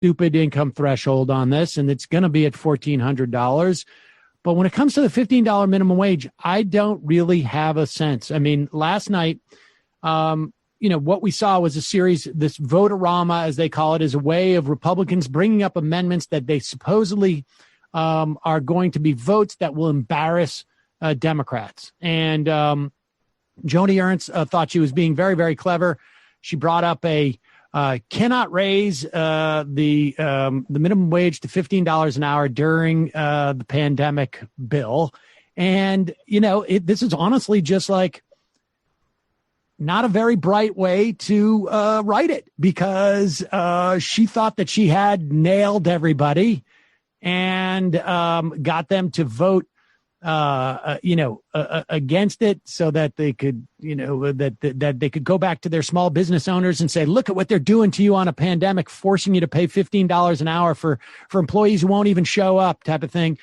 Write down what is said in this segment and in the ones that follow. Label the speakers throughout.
Speaker 1: stupid income threshold on this, and it's going to be at $1,400. But when it comes to the $15 minimum wage, I don't really have a sense. I mean, last night, what we saw was a series, this vote-a-rama, as they call it, is a way of Republicans bringing up amendments that they supposedly are going to be votes that will embarrass Democrats. And Joni Ernst thought she was being very, very clever. She brought up cannot raise the minimum wage to $15 an hour during the pandemic bill. And, this is honestly just like not a very bright way to write it, because she thought that she had nailed everybody and got them to vote against it so that they could, that they could go back to their small business owners and say, look at what they're doing to you on a pandemic, forcing you to pay $15 an hour for employees who won't even show up, type of thing.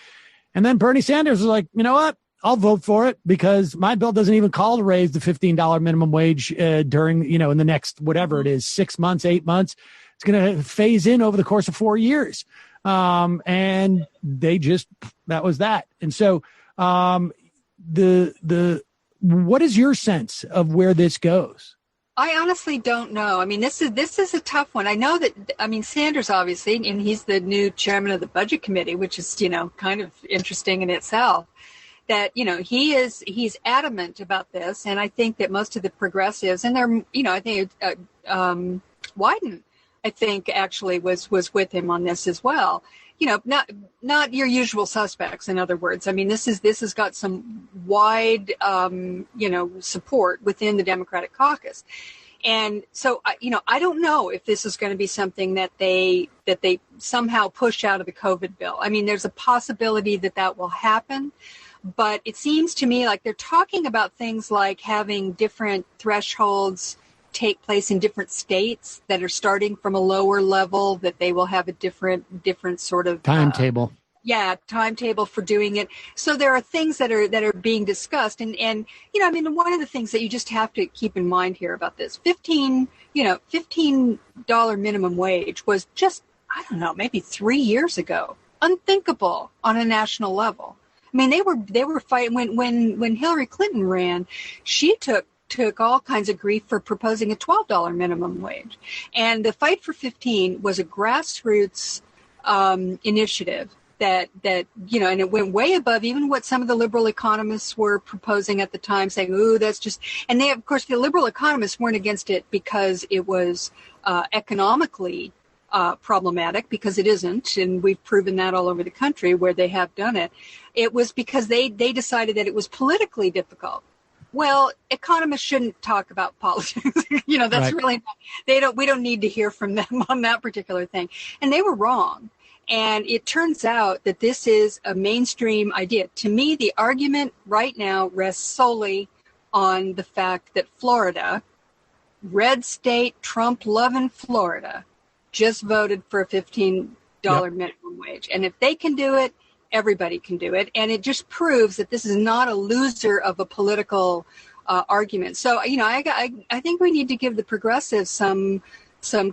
Speaker 1: And then Bernie Sanders was like, you know what? I'll vote for it because my bill doesn't even call to raise the $15 minimum wage during, in the next, whatever it is, 6 months, 8 months. It's going to phase in over the course of 4 years. And that was that. And so, what is your sense of where this goes?
Speaker 2: I honestly don't know. I mean, this is a tough one. I know that, Sanders, obviously, and he's the new chairman of the budget committee, which is, kind of interesting in itself, that, he's adamant about this. And I think that most of the progressives, and they're, I think Wyden, I think actually was with him on this as well. Not your usual suspects, in other words. I mean, this has got some wide, support within the Democratic caucus. And so, I don't know if this is going to be something that they somehow push out of the COVID bill. I mean, there's a possibility that will happen. But it seems to me like they're talking about things like having different thresholds take place in different states that are starting from a lower level, that they will have a different sort of
Speaker 1: timetable.
Speaker 2: Timetable for doing it. So there are things that are being discussed. And one of the things that you just have to keep in mind here about this, $15 minimum wage was just, I don't know, maybe 3 years ago, unthinkable on a national level. I mean, they were fighting when Hillary Clinton ran. She took all kinds of grief for proposing a $12 minimum wage, and the Fight for 15 was a grassroots initiative that and it went way above even what some of the liberal economists were proposing at the time, saying, "Ooh, that's just." And they, of course, the liberal economists weren't against it because it was economically problematic, because it isn't, and we've proven that all over the country where they have done it. It was because they decided that it was politically difficult. Well, economists shouldn't talk about politics. That's right. Really not, we don't need to hear from them on that particular thing. And they were wrong. And it turns out that this is a mainstream idea. To me, the argument right now rests solely on the fact that Florida, red state, Trump-loving Florida, just voted for a $15 minimum wage. And if they can do it, everybody can do it. And it just proves that this is not a loser of a political argument. So, I think we need to give the progressives some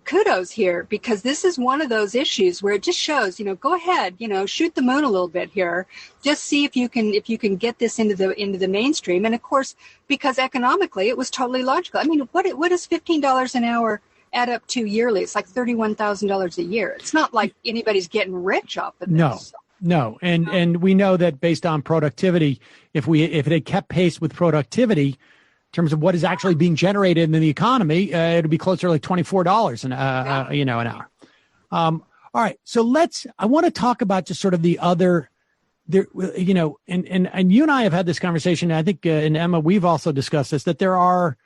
Speaker 2: kudos here, because this is one of those issues where it just shows, go ahead, shoot the moon a little bit here. Just see if you can get this into the mainstream. And of course, because economically it was totally logical. I mean, what is $15 an hour add up to yearly? It's like $31,000 a year. It's not like anybody's getting rich off of this.
Speaker 1: No. And we know that based on productivity, if it had kept pace with productivity in terms of what is actually being generated in the economy, it would be closer to like $24 an hour. All right. So I want to talk about just sort of the other there, and you and I have had this conversation. I think, and Emma, we've also discussed this, that there are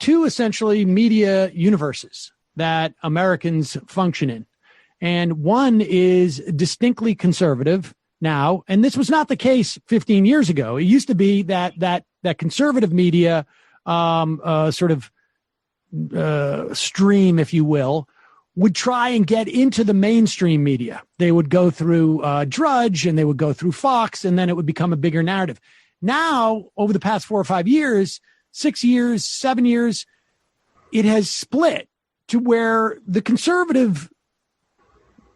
Speaker 1: two essentially media universes that Americans function in. And one is distinctly conservative now, and this was not the case 15 years ago. It used to be that conservative media stream, if you will, would try and get into the mainstream media. They would go through Drudge, and they would go through Fox, and then it would become a bigger narrative. Now, over the past 4 or 5 years, 6 years, 7 years, it has split. to where the conservative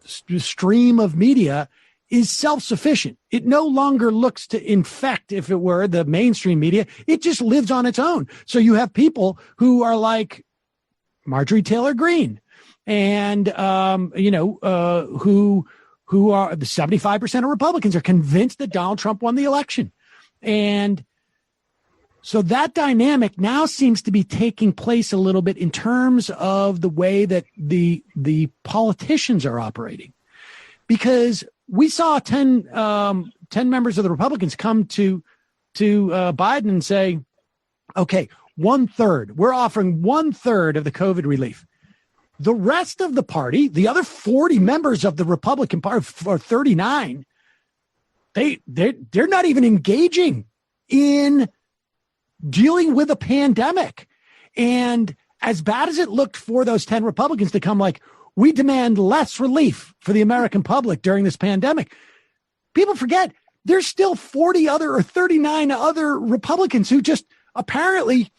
Speaker 1: stream of media is self-sufficient. It no longer looks to infect, if it were, the mainstream media. It just lives on its own. So you have people who are like Marjorie Taylor Greene and, who are the 75% of Republicans are convinced that Donald Trump won the election. And so that dynamic now seems to be taking place a little bit in terms of the way that the politicians are operating, because we saw 10 members of the Republicans come to Biden and say, okay, 1/3, we're offering 1/3 of the COVID relief. The rest of the party, the other 40 members of the Republican Party, or 39, they're not even engaging in dealing with a pandemic. And as bad as it looked for those 10 Republicans to come like, we demand less relief for the American public during this pandemic, people forget there's still 40 other or 39 other Republicans who just apparently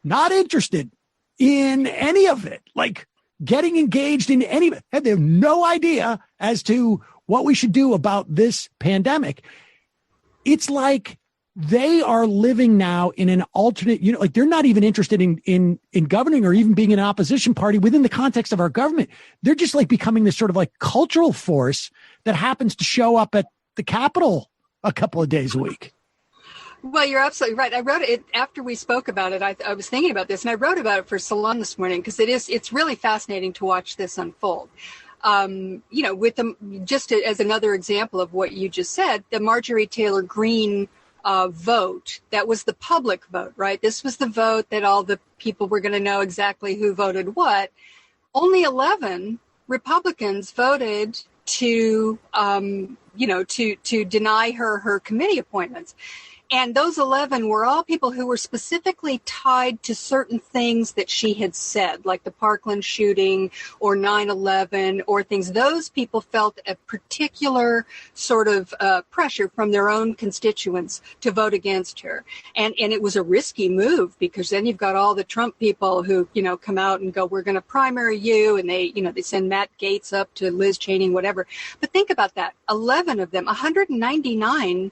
Speaker 1: not interested in any of it, like getting engaged in any of it. They have no idea as to what we should do about this pandemic. It's like they are living now in an alternate, like they're not even interested in governing or even being an opposition party within the context of our government. They're just like becoming this sort of like cultural force that happens to show up at the Capitol a couple of days a week.
Speaker 2: Well, you're absolutely right. I wrote it after we spoke about it. I was thinking about this, and I wrote about it for Salon this morning because it's really fascinating to watch this unfold. With just as another example of what you just said, the Marjorie Taylor Greene vote, that was the public vote, right? This was the vote that all the people were going to know exactly who voted what. Only 11 Republicans voted to deny her committee appointments. And those 11 were all people who were specifically tied to certain things that she had said, like the Parkland shooting or 9/11 or things. Those people felt a particular sort of pressure from their own constituents to vote against her. And it was a risky move because then you've got all the Trump people who, come out and go, we're going to primary you. And they send Matt Gaetz up to Liz Cheney, whatever. But think about that. 11 of them, 199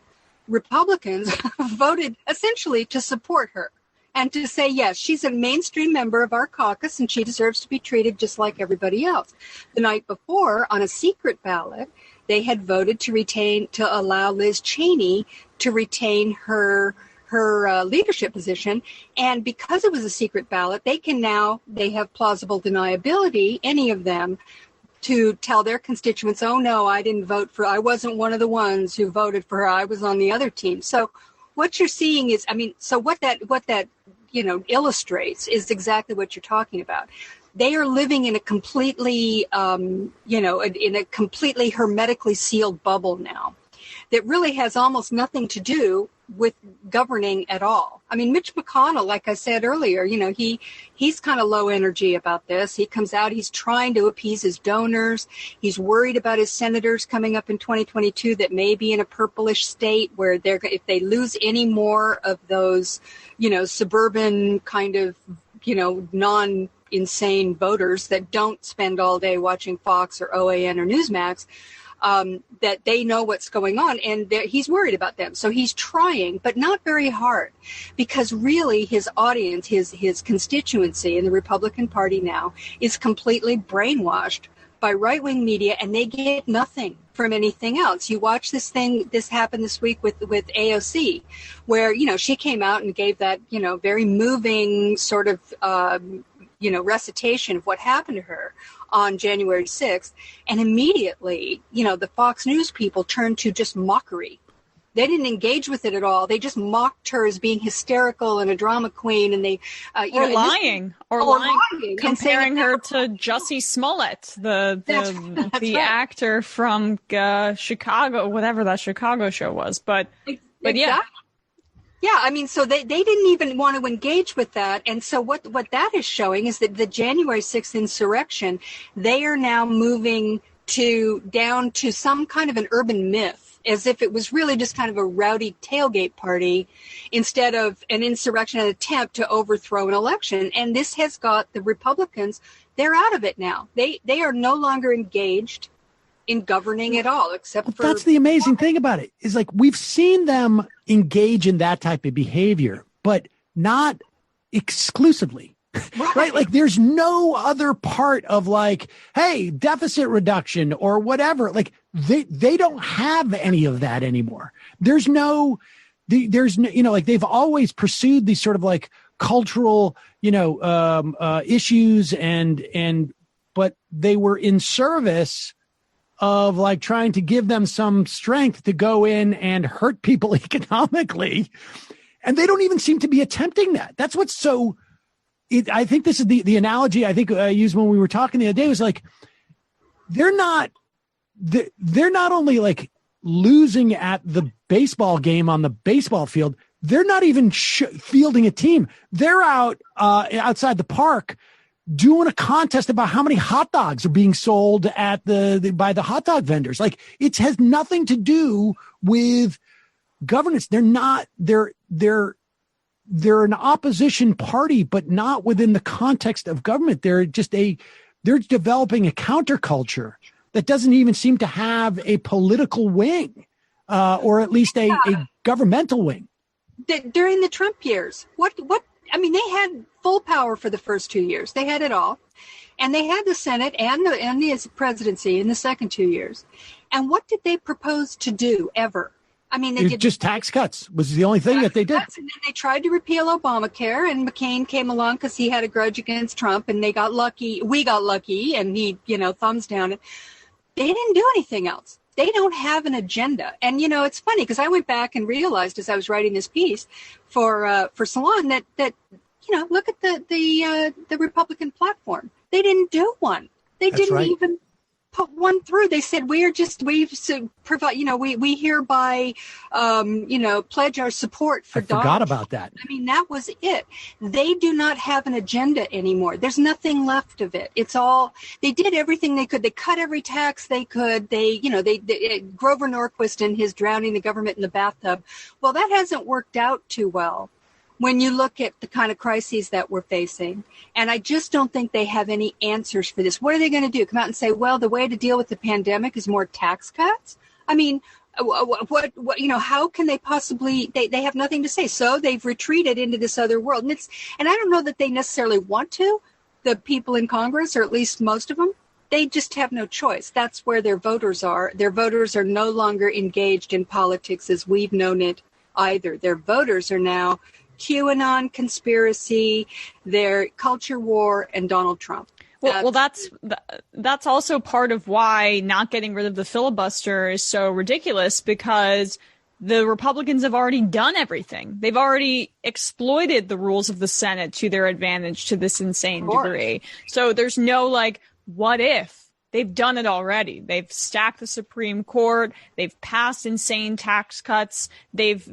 Speaker 2: Republicans voted essentially to support her and to say, yes, she's a mainstream member of our caucus and she deserves to be treated just like everybody else. The night before, on a secret ballot, they had voted to allow Liz Cheney to retain her leadership position. And because it was a secret ballot, they have plausible deniability, any of them, to tell their constituents, oh, no, I wasn't one of the ones who voted for her. I was on the other team. So what you're seeing is, what that illustrates is exactly what you're talking about. They are living in a completely, hermetically sealed bubble now that really has almost nothing to do with governing at all. Mitch McConnell, like I said earlier, he's kind of low energy about this. He comes out, he's trying to appease his donors. He's worried about his senators coming up in 2022 that may be in a purplish state where if they lose any more of those, suburban kind of, non-insane voters that don't spend all day watching Fox or OAN or Newsmax, that they know what's going on, and he's worried about them. So he's trying, but not very hard, because really his audience, his constituency in the Republican Party now is completely brainwashed by right-wing media, and they get nothing from anything else. You watch this happened this week with AOC, where, she came out and gave that, very moving sort of, recitation of what happened to her on January 6th. And immediately, the Fox News people turned to just mockery. They didn't engage with it at all. They just mocked her as being hysterical and a drama queen. And they,
Speaker 3: lying, comparing her to Jussie Smollett, the actor from Chicago, whatever that Chicago show was. But yeah.
Speaker 2: Yeah, so they didn't even want to engage with that. And so what that is showing is that the January 6th insurrection, they are now moving down to some kind of an urban myth, as if it was really just kind of a rowdy tailgate party instead of an insurrection, an attempt to overthrow an election. And this has got the Republicans They're out of it now. They are no longer engaged in governing at all, except for.
Speaker 1: That's the amazing thing about it, is like we've seen them engage in that type of behavior, but not exclusively. Right. Like there's no other part of like, hey, deficit reduction or whatever. Like they don't have any of that anymore. There's no, like they've always pursued these sort of like cultural, issues but they were in service of like trying to give them some strength to go in and hurt people economically. And they don't even seem to be attempting that. That's what's so. I think this is the analogy I think I used when we were talking the other day was like, they're not only like losing at the baseball game on the baseball field. They're not even fielding a team. They're out outside the park doing a contest about how many hot dogs are being sold at by the hot dog vendors. Like it has nothing to do with governance. They're an opposition party, but not within the context of government. They're developing a counterculture that doesn't even seem to have a political wing, or at least a governmental wing.
Speaker 2: During the Trump years, they had full power for the first 2 years. They had it all. And they had the Senate and the presidency in the second 2 years. And what did they propose to do ever? They did
Speaker 1: just tax cuts was the only thing that they did.
Speaker 2: And then they tried to repeal Obamacare, and McCain came along because he had a grudge against Trump, and they got lucky. We got lucky, and he, thumbs down. They didn't do anything else. They don't have an agenda. And, it's funny because I went back and realized as I was writing this piece for Salon that look at the Republican platform. They didn't do one. They
Speaker 1: That's
Speaker 2: didn't
Speaker 1: right.
Speaker 2: even put one through. They said we provide, we hereby, pledge our support for Donald.
Speaker 1: Forgot about that.
Speaker 2: That was it. They do not have an agenda anymore. There's nothing left of it. It's all, they did everything they could. They cut every tax they could. They Grover Norquist and his drowning the government in the bathtub. Well, that hasn't worked out too well when you look at the kind of crises that we're facing. And I just don't think they have any answers for this. What are they going to do? Come out and say, well, the way to deal with the pandemic is more tax cuts? How can they possibly, they have nothing to say. So they've retreated into this other world. And I don't know that they necessarily want to, the people in Congress, or at least most of them. They just have no choice. That's where their voters are. Their voters are no longer engaged in politics as we've known it either. Their voters are now QAnon conspiracy, their culture war, and Donald Trump.
Speaker 3: That's also part of why not getting rid of the filibuster is so ridiculous, because the Republicans have already done everything. They've already exploited the rules of the Senate to their advantage to this insane degree. So there's no what if? They've done it already. They've stacked the Supreme Court. They've passed insane tax cuts. They've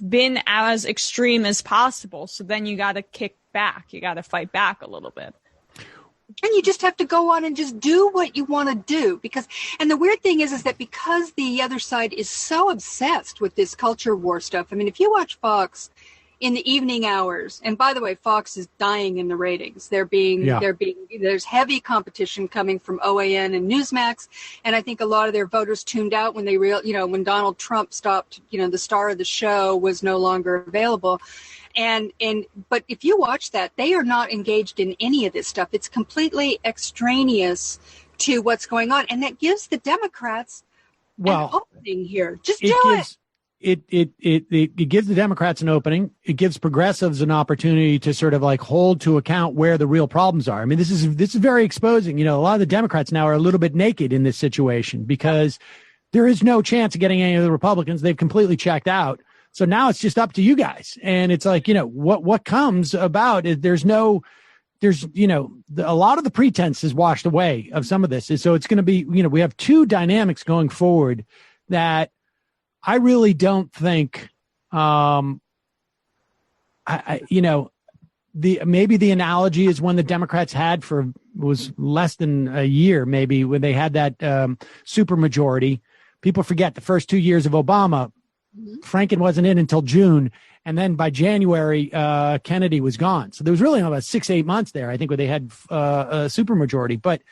Speaker 3: been as extreme as possible. So then you got to kick back. You got to fight back a little bit.
Speaker 2: And you just have to go on and just do what you want to do. And the weird thing is that because the other side is so obsessed with this culture war stuff. If you watch Fox in the evening hours, and by the way, Fox is dying in the ratings. There's heavy competition coming from OAN and Newsmax, and I think a lot of their voters tuned out when when Donald Trump stopped, the star of the show was no longer available. But if you watch that, they are not engaged in any of this stuff. It's completely extraneous to what's going on, and that gives the Democrats an opening here. Just do it.
Speaker 1: It gives the Democrats an opening. It gives progressives an opportunity to sort of hold to account where the real problems are. This is very exposing. A lot of the Democrats now are a little bit naked in this situation because there is no chance of getting any of the Republicans. They've completely checked out. So now it's just up to you guys. And it's what comes about is a lot of the pretense is washed away of some of this. So it's going to be, we have two dynamics going forward that I really don't think, maybe the analogy is when the Democrats was less than a year, maybe when they had that super majority. People forget the first 2 years of Obama, Franken wasn't in until June. And then by January, Kennedy was gone. So there was really about 6-8 months there, I think, where they had a supermajority. But